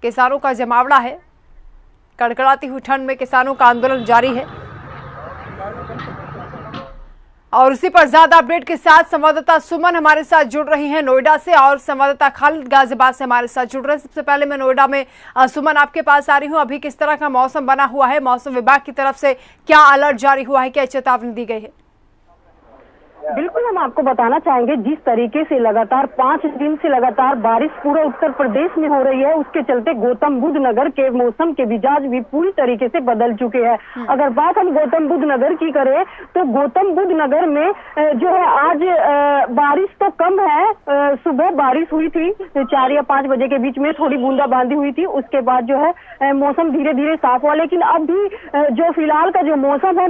किसानों का जमावड़ा है। कड़कड़ाती हुई ठंड में किसानों का आंदोलन जारी है और उसी पर ज्यादा अपडेट के साथ संवाददाता सुमन हमारे साथ जुड़ रही हैं नोएडा से और संवाददाता खालिद गाजियाबाद से हमारे साथ जुड़ रहे हैं। सबसे पहले मैं नोएडा में सुमन आपके पास आ रही हूं। अभी किस तरह का मौसम बना हुआ है? मौसम विभाग की तरफ से क्या अलर्ट जारी हुआ है, क्या चेतावनी दी गई है? बिल्कुल, हम आपको बताना चाहेंगे जिस तरीके से लगातार 5 दिन से लगातार बारिश पूरे उत्तर प्रदेश में हो रही है, उसके चलते गौतम बुद्ध नगर के मौसम के मिजाज भी पूरी तरीके से बदल चुके हैं। अगर बात हम गौतम बुद्ध नगर की करें तो गौतम बुद्ध नगर में जो है आज बारिश तो कम है। सुबह बारिश हुई थी 4 या 5 बजे के बीच में, थोड़ी बूंदाबांदी हुई थी। उसके बाद जो है मौसम धीरे धीरे साफ हुआ, लेकिन अब भी जो फिलहाल का जो मौसम है,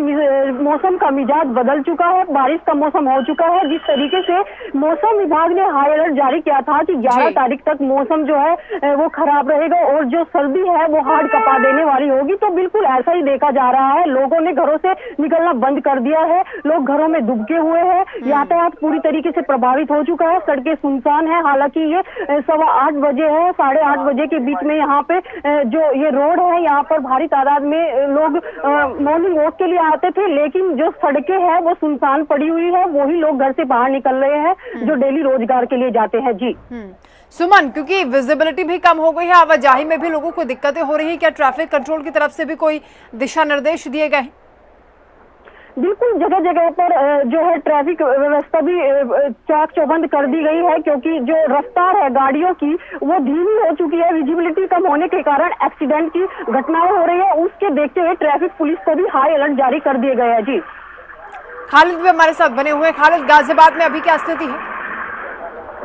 मौसम का मिजाज बदल चुका है, बारिश का मौसम हो चुका है। जिस तरीके से मौसम विभाग ने हाई अलर्ट जारी किया था कि 11 तारीख तक मौसम जो है वो खराब रहेगा और जो सर्दी है वो हाड़ कपा देने वाली होगी, तो बिल्कुल ऐसा ही देखा जा रहा है। लोगों ने घरों से निकलना बंद कर दिया है, लोग घरों में दुबके हुए हैं, यातायात पूरी तरीके से प्रभावित हो चुका है, सड़कें सुनसान है। हालांकि ये 8:15 बजे है, 8:30 बजे के बीच में यहाँ पे जो ये रोड है, यहाँ पर भारी तादाद में लोग मॉर्निंग वॉक के लिए आते थे, लेकिन जो सड़कें हैं वो सुनसान पड़ी हुई है। वही लोग घर से बाहर निकल रहे हैं जो डेली रोजगार के लिए जाते हैं। जी सुमन, क्योंकि विजिबिलिटी भी कम हो गई है, आवाजाही में भी लोगों को दिक्कतें हो रही है, क्या ट्रैफिक कंट्रोल की तरफ से भी कोई दिशा निर्देश दिए गए हैं? बिल्कुल, जगह जगह पर जो है ट्रैफिक व्यवस्था भी चाक चौबंद कर दी गई है, क्योंकि जो रफ्तार है गाड़ियों की वो धीमी हो चुकी है। विजिबिलिटी कम होने के कारण एक्सीडेंट की घटनाएं हो रही है, उसके देखते हुए ट्रैफिक पुलिस को भी हाई अलर्ट जारी कर दिए गए हैं। जी खालिद भी हमारे साथ बने हुए हैं। खालिद, गाजियाबाद में अभी क्या स्थिति है?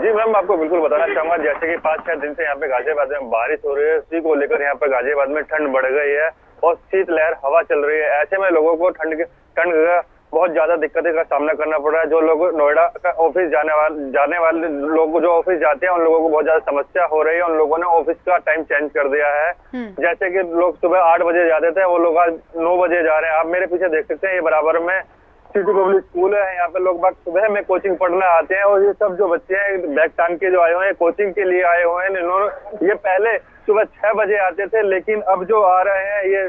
जी मैम, आपको बिल्कुल बताना चाहूंगा, जैसे कि 5-6 दिन से यहाँ पे गाजियाबाद में बारिश हो रही है, उसी को लेकर यहाँ पे गाजियाबाद में ठंड बढ़ गई है और शीतलहर हवा चल रही है। ऐसे में लोगों को ठंड का बहुत ज्यादा दिक्कतें का सामना करना पड़ रहा है। जो लोग नोएडा का ऑफिस जाने वाले लोग जो ऑफिस जाते हैं उन लोगों को बहुत ज्यादा समस्या हो रही है। उन लोगों ने ऑफिस का टाइम चेंज कर दिया है। जैसे कि लोग सुबह 8 बजे जाते थे, वो लोग आज 9 बजे जा रहे हैं। आप मेरे पीछे देख सकते हैं, ये बराबर में सिटी पब्लिक स्कूल है। यहाँ पे लोग बाग सुबह में कोचिंग पढ़ने आते हैं और ये सब जो बच्चे हैं बैग टांग के जो आए हुए हैं कोचिंग के लिए आए हुए हैं। इन्होंने ये पहले सुबह 6 बजे आते थे, लेकिन अब जो आ रहे हैं ये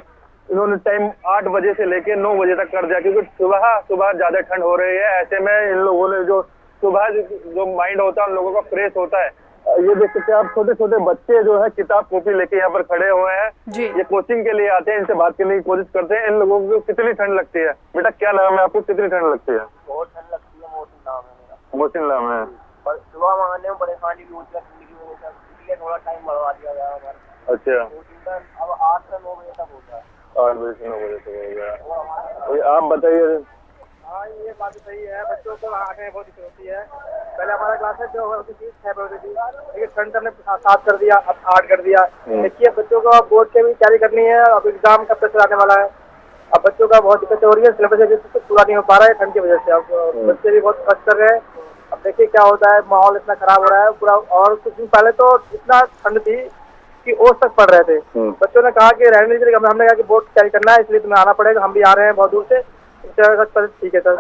इन्होंने टाइम 8 बजे से लेके 9 बजे तक कर दिया, क्योंकि सुबह ज्यादा ठंड हो रही है। ऐसे में इन लोगों ने जो सुबह जो माइंड होता है उन लोगों का फ्रेश होता है। ये देख सकते हैं आप, छोटे छोटे बच्चे जो है किताब कॉपी लेके यहाँ पर खड़े हुए हैं। ये कोचिंग के लिए आते हैं, इनसे बात करने की कोशिश करते हैं। इन लोगों को कितनी ठंड लगती है? बेटा क्या नाम है आपको, कितनी ठंड लगती है? बहुत ठंड लगती है। मोहसिन नाम है मेरा। मोहसिन नाम है। पर सुबह मांगने में परेशानी भी होती है, ठंड की वजह से इसलिए थोड़ा टाइम बढ़वा दिया गया हमारा। अच्छा, अब 8 से 9 बजे तक होता है। 8 बजे से 9 बजे तक हो गया। आप बताइए। हाँ, ये बात सही है, बच्चों को आने में बहुत दिक्कत होती है। पहले हमारा क्लासेस जो होती थी 6 बजे थी, लेकिन ठंड ने 7 कर दिया, अब 8 कर दिया। देखिए बच्चों को बोर्ड के भी तैयारी करनी है, अब एग्जाम का प्रेशर आने वाला है। अब बच्चों का बहुत दिक्कत हो रही है, सिलेबस पूरा नहीं हो पा रहा है ठंड की वजह से। अब बच्चे भी बहुत कष्ट कर रहे हैं। अब देखिए क्या होता है, माहौल इतना खराब हो रहा है पूरा। और कुछ दिन पहले तो इतना ठंड थी कि ओस तक पड़ रहे थे। बच्चों ने कहा कि रहने दीजिए, हमने कहा कि बोर्ड तैयारी करना है, इसलिए तुम्हें आना पड़ेगा, हम भी आ रहे हैं बहुत दूर से। ठीक है सर।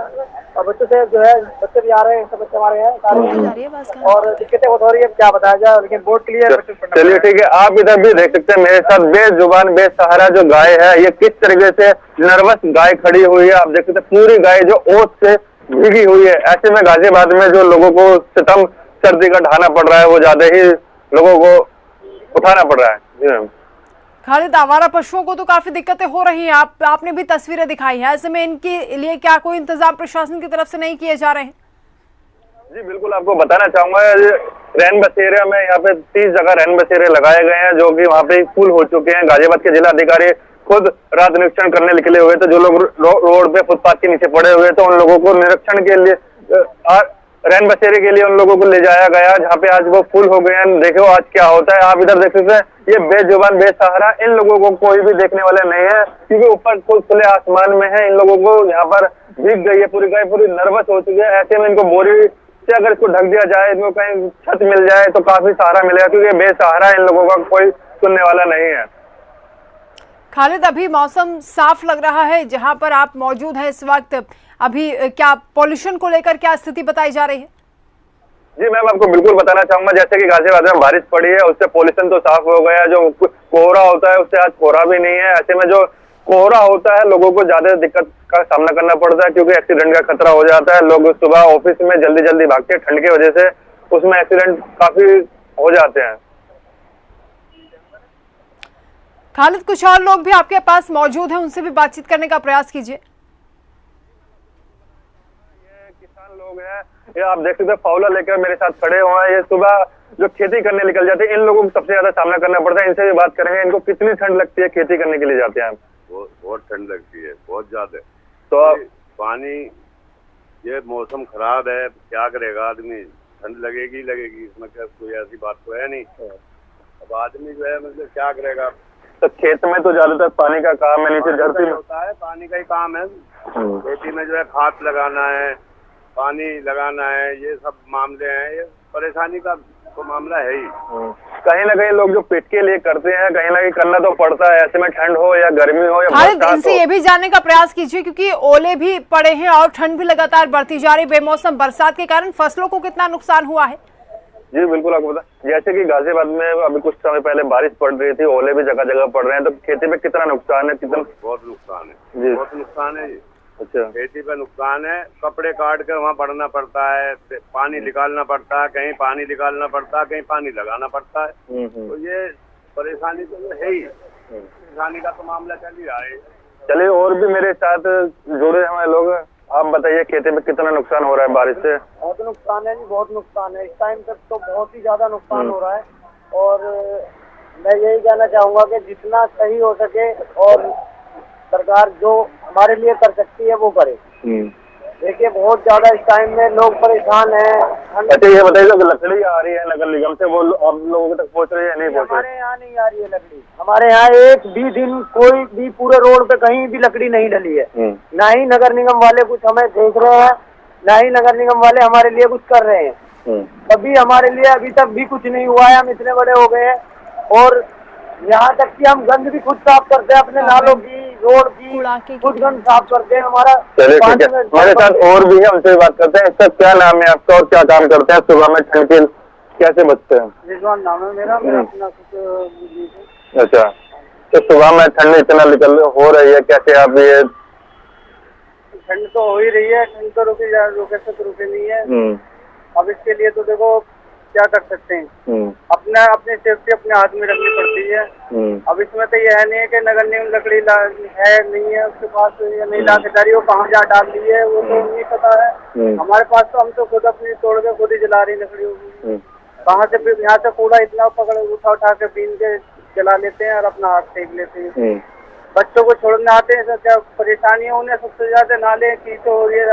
और बच्चों से जो है, बच्चे भी आ रहे हैं, सब बच्चे हमारे हैं और दिक्कतें बहुत हो रही है, क्या बताया जाए, लेकिन बोर्ड क्लियर। चलिए ठीक है, आप इधर भी देख सकते हैं मेरे साथ बेजुबान बेसहारा जो गाय है, ये किस तरीके से नर्वस गाय खड़ी हुई है। आप देख सकते हैं पूरी गाय जो ओस से भीगी हुई है। ऐसे में गाजियाबाद में जो लोगों को सितम सर्दी का ढाना पड़ रहा है, वो ज्यादा ही लोगों को उठाना पड़ रहा है। जी मैम। खालिद, आवारा पशुओं को तो काफी दिक्कतें हो रही हैं, आपने भी तस्वीरें दिखाई हैं। ऐसे में इनके लिए क्या कोई इंतजाम प्रशासन की तरफ से नहीं किए जा रहे हैं? जी बिल्कुल, आपको बताना चाहूंगा, रैन बसेरे में यहाँ पे 30 जगह रैन बसेरे लगाए गए हैं, जो कि वहाँ पे फुल हो चुके हैं। गाजियाबाद के जिला अधिकारी खुद रात निरीक्षण करने निकले हुए थे। जो लोग रोड पे फुटपाथ के नीचे पड़े हुए थे, उन लोगों को निरीक्षण के लिए रैन बसेरे के लिए उन लोगों को ले जाया गया, जहाँ पे आज वो फुल हो गए हैं। देखो आज क्या होता है। आप इधर देख सकते हैं, ये बेजुबान बेसहारा, इन लोगों को कोई भी देखने वाला नहीं है, क्योंकि ऊपर खुले आसमान में है। इन लोगों को यहाँ पर भीग गई है पूरी गाय, पूरी नर्वस हो चुकी है। ऐसे में इनको बोरी से अगर इसको ढक दिया जाए, इनको कहीं छत मिल जाए तो काफी सहारा मिलेगा, क्योंकि बेसहारा इन लोगों का कोई सुनने वाला नहीं है। खालिद, अभी मौसम साफ लग रहा है जहां पर आप मौजूद हैं इस वक्त। अभी क्या पॉल्यूशन को लेकर क्या स्थिति बताई जा रही है? जी मैम, आपको बिल्कुल बताना चाहूंगा, जैसे कि गाजियाबाद में बारिश पड़ी है, उससे पोल्यूशन तो साफ हो गया, जो कोहरा होता है उससे आज कोहरा भी नहीं है। ऐसे में जो कोहरा होता है लोगों को ज्यादा दिक्कत का सामना करना पड़ता है, क्योंकि एक्सीडेंट का खतरा हो जाता है। लोग सुबह ऑफिस में जल्दी जल्दी भागते हैं, ठंड की वजह से उसमें एक्सीडेंट काफी हो जाते हैं। खालिद, कुछ और लोग भी आपके पास मौजूद हैं, उनसे भी बातचीत करने का प्रयास कीजिए। किसान लोग हैं, ये आप देख सकते हैं, फावला लेकर मेरे साथ खड़े हुए हैं। ये सुबह जो खेती करने निकल जाते हैं, इन लोगों को सबसे ज्यादा सामना करना पड़ता है। इनसे भी बात करेंगे, इनको कितनी ठंड लगती है खेती करने के लिए जाते हैं? बहुत ठंड लगती है, बहुत ज्यादा। तो पानी, ये मौसम खराब है, क्या करेगा आदमी, ठंड लगेगी लगेगी, इसमें क्या कोई ऐसी बात तो है नहीं। अब आदमी जो है मतलब क्या करेगा। तो खेत में तो ज्यादातर पानी का काम है, नीचे धरती में होता है, पानी का ही काम है। खेती में जो है खाद लगाना है, पानी लगाना है, ये सब मामले हैं। ये परेशानी का तो मामला है ही। कहीं ना कहीं लोग जो पेट के लिए करते हैं, कहीं ना कहीं करना तो पड़ता है, ऐसे में ठंड हो या गर्मी हो या बरसात इनसे ये भी जानने का प्रयास कीजिए, क्योंकि ओले भी पड़े हैं और ठंड भी लगातार बढ़ती जा रही, बेमौसम बरसात के कारण फसलों को कितना नुकसान हुआ है? जी बिल्कुल, आपको बता, जैसे कि गाजियाबाद में अभी कुछ समय पहले बारिश पड़ रही थी, ओले भी जगह जगह पड़ रहे हैं, तो खेती में कितना नुकसान है? कितना? बहुत नुकसान है जी, बहुत नुकसान है। अच्छा, खेती पे नुकसान है। कपड़े काट कर वहाँ बढ़ना पड़ता है, पानी निकालना पड़ता है, कहीं पानी निकालना पड़ता है, कहीं पानी लगाना पड़ता है। तो ये परेशानी तो है ही, परेशानी का तो मामला चल ही रहा है। चलिए, और भी मेरे साथ जुड़े हमारे लोग, आप बताइए खेती में कितना नुकसान हो रहा है बारिश से? बहुत नुकसान है जी, बहुत नुकसान है। इस टाइम तक तो बहुत ही ज्यादा नुकसान हो रहा है, और मैं यही कहना चाहूंगा कि जितना सही हो सके और सरकार जो हमारे लिए कर सकती है वो करे। देखिए, बहुत ज्यादा इस टाइम में लोग परेशान हैं। अच्छा, ये बताइए, जो लकड़ी आ रही है नगर निगम से, वो आप लोगों तक पहुंच रही है नहीं पहुंच रही? हमारे यहाँ नहीं आ रही है लकड़ी। हमारे यहाँ एक भी दिन कोई भी पूरे रोड पे कहीं भी लकड़ी नहीं डली है। ना ही नगर निगम वाले कुछ हमें देख रहे हैं, ना ही नगर निगम वाले हमारे लिए कुछ कर रहे हैं। कभी हमारे लिए अभी तक भी कुछ नहीं हुआ है। हम इतने बड़े हो गए हैं, और यहाँ तक कि हम गंद भी खुद साफ करते हैं, अपने नालों की, रोड की खुद गंद साफ करते हैं। हमारा चलिए ठीक है, हमारे साथ और भी है, उनसे बात करते हैं। इसका क्या नाम है आपका और क्या काम करते हैं? सुबह में ठंड के कैसे बचते हैं? रिजवान नाम है मेरा। अच्छा, तो सुबह में ठंड इतना निकल हो रही है, कैसे आप ये? ठंड तो हो ही रही है, ठंड तो रुके से रुके नहीं है। अब इसके लिए तो देखो क्या कर सकते हैं, अपनी सेफ्टी अपने हाथ में रखनी पड़ती है। अब इसमें तो ये है नहीं है कि नगर निगम लकड़ी है नहीं है उसके पास, या नहीं ला के डाली, वो कहाँ जा डाल दी है वो तो नहीं पता है। हमारे पास तो, हम तो खुद अपनी तोड़ के खुद ही जला रही लकड़ी होगी। कहाँ से फिर यहाँ से कूड़ा इतना उठा के बीन के जला लेते हैं और अपना हाथ सेक लेते हैं। बच्चों को छोड़ने आते हैं, क्या परेशानी है उन्हें सबसे ज्यादा, नाले की तो ये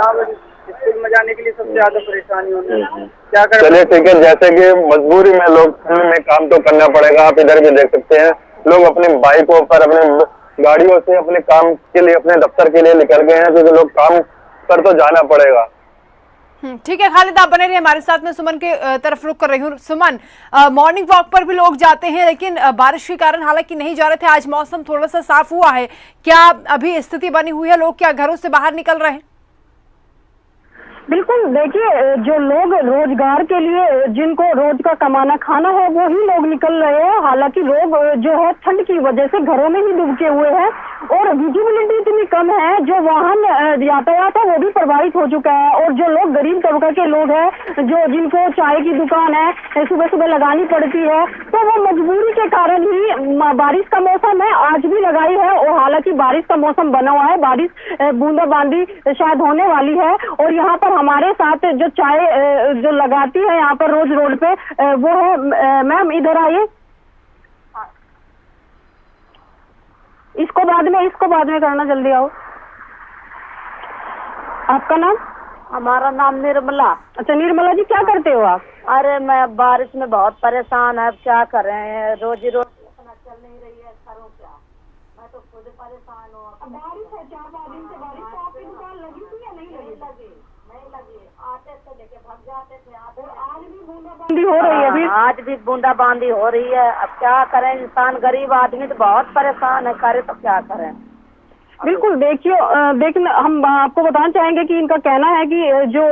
स्कूल में जाने के लिए सबसे ज्यादा परेशानी होने क्या करें। चलिए ठीक है, जैसे कि मजबूरी में लोग ठंड में काम तो करना पड़ेगा। आप इधर भी देख सकते हैं, लोग अपने बाइकों पर, अपने गाड़ियों से अपने काम के लिए, अपने दफ्तर के लिए निकल गए हैं, क्योंकि लोग काम कर तो जाना पड़ेगा। ठीक है खालिद, आप बने रहिए हमारे साथ। में सुमन के तरफ रुक कर रही हूँ। सुमन, मॉर्निंग वॉक पर भी लोग जाते हैं, लेकिन बारिश के कारण हालांकि नहीं जा रहे थे। आज मौसम थोड़ा सा साफ हुआ है, क्या अभी स्थिति बनी हुई है? लोग क्या घरों से बाहर निकल रहे हैं? बिल्कुल, देखिए, जो लोग रोजगार के लिए, जिनको रोज का कमाना खाना है, वो ही लोग निकल रहे हैं। हालांकि लोग जो है ठंड की वजह से घरों में ही डूबके हुए हैं, और विजिबिलिटी इतनी कम है, जो वाहन यातायात है वो भी प्रभावित हो चुका है। और जो लोग गरीब तबका के लोग हैं, जो जिनको चाय की दुकान है सुबह सुबह लगानी पड़ती है, तो वो मजबूरी के कारण ही, बारिश का मौसम है, आज भी लगाई है। और हालांकि बारिश का मौसम बना हुआ है, बारिश बूंदाबांदी शायद होने वाली है। और यहाँ पर हमारे साथ जो चाय जो लगाती है यहाँ पर रोज रोड पे, वो है मैम, इधर आइए। इसको बाद में करना, जल्दी आओ। आपका नाम? हमारा नाम निर्मला। अच्छा निर्मला जी, क्या करते हो आप? अरे मैं बारिश में बहुत परेशान है, अब क्या कर रहे हैं, रोजी रोटी चल नहीं रही है, करूँ क्या? मैं तो खुद परेशान हूँ। बारिश है, 4-5 दिन से बारिश, तो आपकी दुकान लगी थी या नहीं लगी? नहीं लगी, आते थे लेके भाग जाते थे। और आज भी बूंदाबांदी हो रही है? अभी आज भी बूंदाबांदी हो रही है। अब क्या करें, इंसान गरीब आदमी तो बहुत परेशान है, करे तो क्या करें। बिल्कुल, देखिए हम आपको बताना चाहेंगे कि इनका कहना है कि जो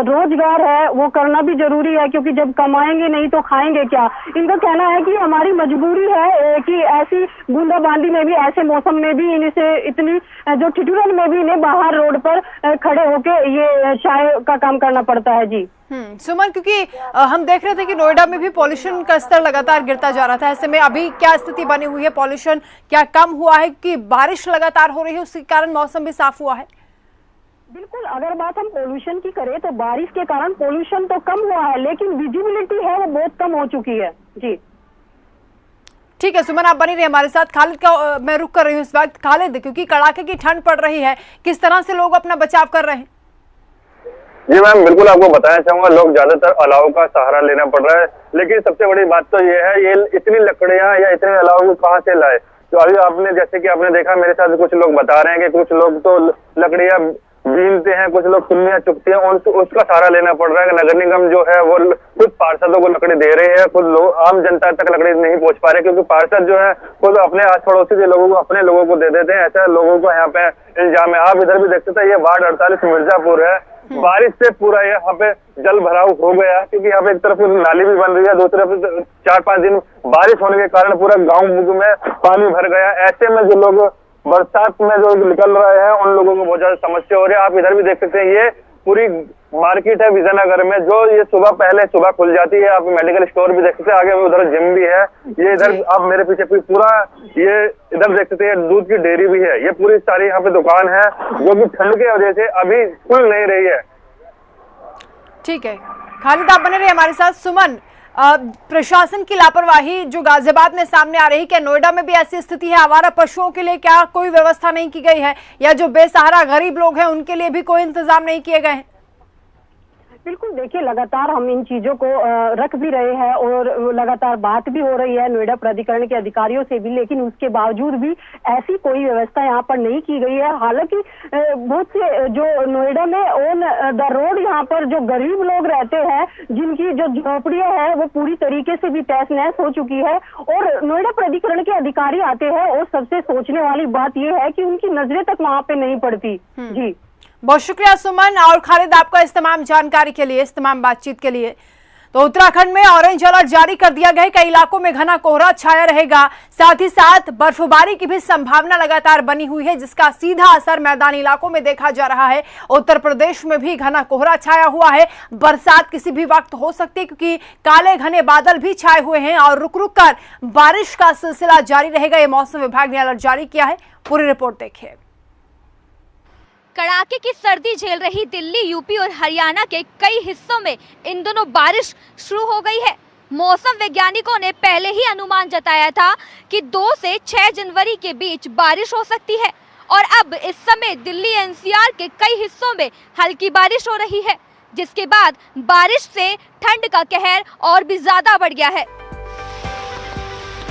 रोजगार है वो करना भी जरूरी है, क्योंकि जब कमाएंगे नहीं तो खाएंगे क्या। इनका कहना है कि हमारी मजबूरी है कि ऐसी बूंदाबांदी में भी, ऐसे मौसम में भी इनसे इतनी जो ठिठुरन में भी इन्हें बाहर रोड पर खड़े होके ये चाय का काम करना पड़ता है। जी सुमन, क्योंकि हम देख रहे थे कि नोएडा में भी पॉल्यूशन का स्तर लगातार गिरता जा रहा था, ऐसे में अभी क्या स्थिति बनी हुई है? पॉल्यूशन क्या कम हुआ है कि बारिश लगातार हो रही है उसके कारण मौसम भी साफ हुआ है? बिल्कुल, अगर बात हम पोल्यूशन की करें तो बारिश के कारण पोल्यूशन तो कम हुआ है, लेकिन विजिबिलिटी है वो बहुत कम हो चुकी है। जी ठीक है सुमन, आप बनी रही हमारे साथ। खालिद का मैं रुक कर रही हूँ इस वक्त। खालिद, क्योंकि कड़ाके की ठंड पड़ रही है, किस तरह से लोग अपना बचाव कर रहे हैं? जी मैम, बिल्कुल आपको बताना चाहूंगा, लोग ज्यादातर अलाव का सहारा लेना पड़ रहा है, लेकिन सबसे बड़ी बात तो ये है, ये इतनी लकड़ियां या इतने अलाव को कहाँ से लाए। तो अभी आपने जैसे कि आपने देखा, मेरे साथ कुछ लोग बता रहे हैं कि कुछ लोग तो लकड़ियां बीनते हैं, कुछ लोग चुन्नियां चुगते हैं, उसका सहारा लेना पड़ रहा है। नगर निगम जो है वो खुद पार्षदों को लकड़ी दे रही है, खुद लोग आम जनता तक लकड़ी नहीं पहुंच पा रहे, क्योंकि पार्षद जो है खुद अपने आस पड़ोसी के लोगों को, अपने लोगों को दे देते हैं। ऐसा लोगों को यहाँ पे इल्जाम है। आप इधर भी देख सकते हैं, ये वार्ड 48 मिर्जापुर है। बारिश से पूरा यहाँ पे जल भराव हो गया, क्योंकि यहाँ पे एक तरफ नाली भी बन रही है, दूसरी तरफ 4-5 दिन बारिश होने के कारण पूरा गांव में पानी भर गया। ऐसे में जो लोग बरसात में जो निकल रहे हैं उन लोगों को बहुत ज्यादा समस्या हो रही है। आप इधर भी देख सकते हैं, ये पूरी मार्केट है विजयनगर में, जो ये सुबह खुल जाती है। आप मेडिकल स्टोर भी देख सकते हैं, आगे उधर जिम भी है। ये इधर आप मेरे पीछे पूरा ये इधर देख सकते हैं, दूध की डेयरी भी है। ये पूरी सारी यहाँ पे दुकान है, जो कि ठंड की वजह से अभी खुल नहीं रही है। ठीक है खालिद, आप बने रहे हमारे साथ। सुमन, प्रशासन की लापरवाही जो गाजियाबाद में सामने आ रही, क्या नोएडा में भी ऐसी स्थिति है? आवारा पशुओं के लिए क्या कोई व्यवस्था नहीं की गई है, या जो बेसहारा गरीब लोग हैं उनके लिए भी कोई इंतजाम नहीं किए गए हैं? बिल्कुल, देखिए लगातार हम इन चीजों को रख भी रहे हैं और लगातार बात भी हो रही है नोएडा प्राधिकरण के अधिकारियों से भी, लेकिन उसके बावजूद भी ऐसी कोई व्यवस्था यहाँ पर नहीं की गई है। हालांकि बहुत से जो नोएडा में ऑन द रोड यहाँ पर जो गरीब लोग रहते हैं, जिनकी जो झोपड़ियां हैं वो पूरी तरीके से भी तहस नहस हो चुकी है, और नोएडा प्राधिकरण के अधिकारी आते हैं और सबसे सोचने वाली बात यह है कि उनकी नजरें तक वहाँ पे नहीं पड़ती। जी बहुत शुक्रिया सुमन और खालिद आपका इस तमाम जानकारी के लिए, इस तमाम बातचीत के लिए। तो उत्तराखंड में ऑरेंज अलर्ट जारी कर दिया गया है, कई इलाकों में घना कोहरा छाया रहेगा, साथ ही साथ बर्फबारी की भी संभावना लगातार बनी हुई है, जिसका सीधा असर मैदानी इलाकों में देखा जा रहा है। उत्तर प्रदेश में भी घना कोहरा छाया हुआ है, बरसात किसी भी वक्त हो सकती है, क्योंकि काले घने बादल भी छाए हुए हैं और रुक रुक कर बारिश का सिलसिला जारी रहेगा। ये मौसम विभाग ने अलर्ट जारी किया है। पूरी रिपोर्ट देखिए। कड़ाके की सर्दी झेल रही दिल्ली, यूपी और हरियाणा के कई हिस्सों में इन दिनों बारिश शुरू हो गई है। मौसम वैज्ञानिकों ने पहले ही अनुमान जताया था कि 2 से 6 जनवरी के बीच बारिश हो सकती है, और अब इस समय दिल्ली एनसीआर के कई हिस्सों में हल्की बारिश हो रही है, जिसके बाद बारिश से ठंड का कहर और भी ज्यादा बढ़ गया है।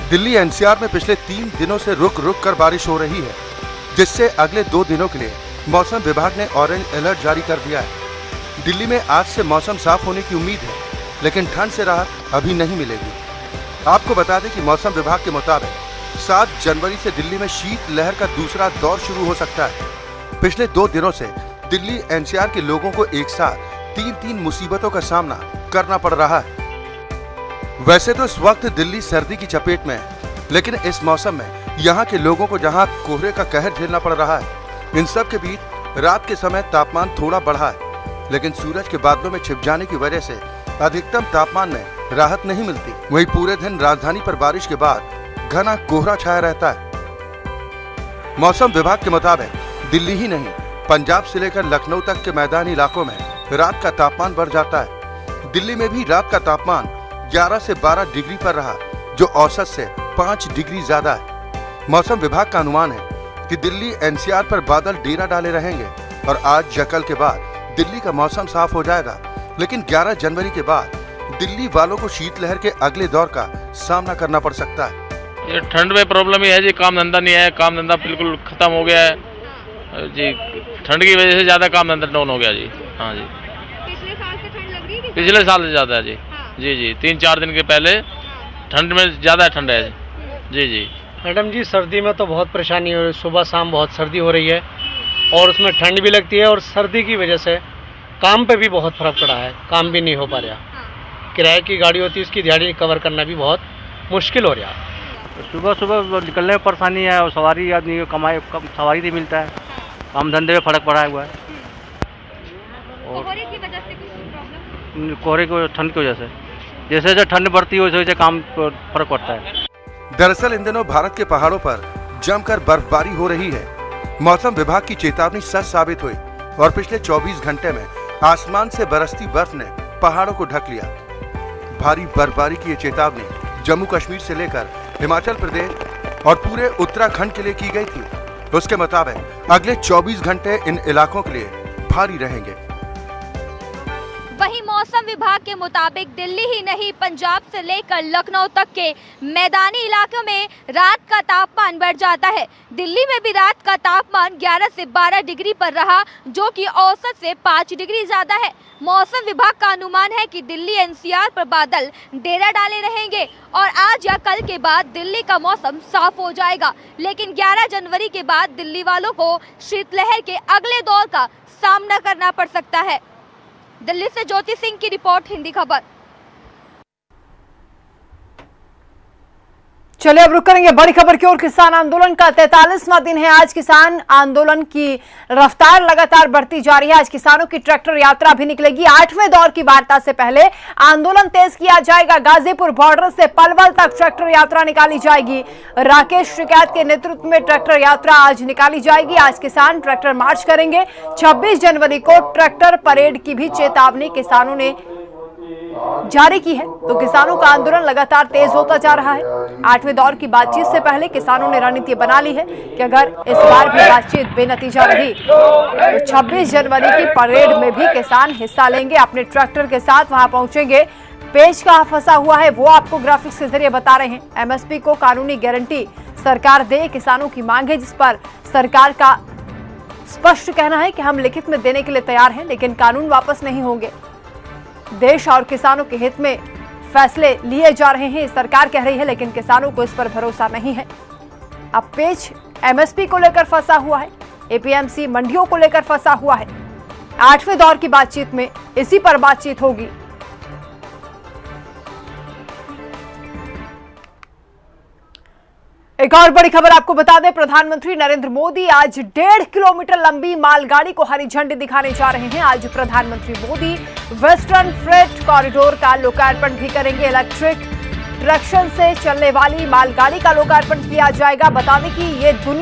दिल्ली एनसीआर में पिछले 3 दिनों से रुक रुक कर बारिश हो रही है, जिससे अगले 2 दिनों के लिए मौसम विभाग ने ऑरेंज अलर्ट जारी कर दिया है। दिल्ली में आज से मौसम साफ होने की उम्मीद है, लेकिन ठंड से राहत अभी नहीं मिलेगी। आपको बता दें कि मौसम विभाग के मुताबिक 7 जनवरी से दिल्ली में शीत लहर का दूसरा दौर शुरू हो सकता है। पिछले 2 दिनों से दिल्ली एनसीआर के लोगों को एक साथ 3 मुसीबतों का सामना करना पड़ रहा है। वैसे तो इस वक्त दिल्ली सर्दी की चपेट में है, लेकिन इस मौसम में यहाँ के लोगों को जहाँ कोहरे का कहर झेलना पड़ रहा है, इन सब के बीच रात के समय तापमान थोड़ा बढ़ा है, लेकिन सूरज के बादलों में छिप जाने की वजह से अधिकतम तापमान में राहत नहीं मिलती। वहीं पूरे दिन राजधानी पर बारिश के बाद घना कोहरा छाया रहता है। मौसम विभाग के मुताबिक दिल्ली ही नहीं, पंजाब से लेकर लखनऊ तक के मैदानी इलाकों में रात का तापमान बढ़ जाता है। दिल्ली में भी रात का तापमान 11 से 12 डिग्री पर रहा, जो औसत से 5 डिग्री ज्यादा है। मौसम विभाग का अनुमान है कि दिल्ली एनसीआर पर बादल डेरा डाले रहेंगे और आज या कल के बाद दिल्ली का मौसम साफ हो जाएगा, लेकिन 11 जनवरी के बाद दिल्ली वालों को शीतलहर के अगले दौर का सामना करना पड़ सकता है। ये ठंड में प्रॉब्लम ही है जी, काम धंधा नहीं है, काम धंधा बिल्कुल खत्म हो गया है जी। ठंड की वजह से ज्यादा काम धंधा डाउन हो गया जी। हाँ जी, पिछले साल से ठंड लग रही थी? पिछले साल से ज्यादा है जी। हाँ। जी 3-4 दिन के पहले ठंड में ज्यादा ठंड है जी। जी मैडम जी, सर्दी में तो बहुत परेशानी हो रही है। सुबह शाम बहुत सर्दी हो रही है और उसमें ठंड भी लगती है, और सर्दी की वजह से काम पे भी बहुत फर्क पड़ा है। काम भी नहीं हो पा रहा। किराए की गाड़ी होती है, उसकी दिहाड़ी कवर करना भी बहुत मुश्किल हो रहा है। सुबह सुबह निकलने में परेशानी है, और सवारी आदमी को कमाई कम सवारी नहीं मिलता है। काम धंधे में फर्क पड़ा हुआ है, और कोहरे की वजह से कुछ प्रॉब्लम? कोहरे को ठंड की वजह से, जैसे जैसे ठंड बढ़ती है वैसे वैसे काम पर फर्क पड़ता है। दरअसल इन दिनों भारत के पहाड़ों पर जमकर बर्फबारी हो रही है। मौसम विभाग की चेतावनी सच साबित हुई और पिछले 24 घंटे में आसमान से बरसती बर्फ ने पहाड़ों को ढक लिया। भारी बर्फबारी की ये चेतावनी जम्मू कश्मीर से लेकर हिमाचल प्रदेश और पूरे उत्तराखंड के लिए की गई थी। उसके मुताबिक अगले 24 घंटे इन इलाकों के लिए भारी रहेंगे। वहीं मौसम विभाग के मुताबिक दिल्ली ही नहीं, पंजाब से लेकर लखनऊ तक के मैदानी इलाकों में रात का तापमान बढ़ जाता है। दिल्ली में भी रात का तापमान 11 से 12 डिग्री पर रहा, जो कि औसत से 5 डिग्री ज्यादा है। मौसम विभाग का अनुमान है कि दिल्ली एनसीआर पर बादल डेरा डाले रहेंगे और आज या कल के बाद दिल्ली का मौसम साफ हो जाएगा। लेकिन 11 जनवरी के बाद दिल्ली वालों को शीतलहर के अगले दौर का सामना करना पड़ सकता है। दिल्ली से ज्योति सिंह की रिपोर्ट, हिंदी खबर। चलिए अब रुक करेंगे बड़ी खबर की ओर। किसान आंदोलन का 43वां दिन है। आज किसान आंदोलन की रफ्तार लगातार बढ़ती जा रही है। आज किसानों की ट्रैक्टर यात्रा भी निकलेगी। 8वें दौर की वार्ता से पहले आंदोलन तेज किया जाएगा। गाजीपुर बॉर्डर से पलवल तक ट्रैक्टर यात्रा निकाली जाएगी। राकेश टिकैत के नेतृत्व में ट्रैक्टर यात्रा आज निकाली जाएगी। आज किसान ट्रैक्टर मार्च करेंगे। 26 जनवरी को ट्रैक्टर परेड की भी चेतावनी किसानों ने जारी की है। तो किसानों का आंदोलन लगातार तेज होता जा रहा है। 8वें दौर की बातचीत से पहले किसानों ने रणनीति बना ली है कि अगर इस बार भी बातचीत बेनतीजा रही तो 26 जनवरी की परेड में भी किसान हिस्सा लेंगे। अपने ट्रैक्टर के साथ वहां पहुंचेंगे। पेच कहां फंसा हुआ है वो आपको ग्राफिक्स के जरिए बता रहे हैं। एमएसपी को कानूनी गारंटी सरकार दे, किसानों की मांग है, जिस पर सरकार का स्पष्ट कहना है कि हम लिखित में देने के लिए तैयार हैं, लेकिन कानून वापस नहीं होंगे। देश और किसानों के हित में फैसले लिए जा रहे हैं, सरकार कह रही है, लेकिन किसानों को इस पर भरोसा नहीं है। अब पेच एमएसपी को लेकर फंसा हुआ है, एपीएमसी मंडियों को लेकर फंसा हुआ है। 8वें दौर की बातचीत में इसी पर बातचीत होगी। एक और बड़ी खबर आपको बता दें, प्रधानमंत्री नरेंद्र मोदी आज 1.5 किलोमीटर लंबी मालगाड़ी को हरी झंडी दिखाने जा रहे हैं। आज प्रधानमंत्री मोदी वेस्टर्न फ्रेट कॉरिडोर का लोकार्पण भी करेंगे। इलेक्ट्रिक ट्रैक्शन से चलने वाली मालगाड़ी का लोकार्पण किया जाएगा। बता दें कि ये दुनिया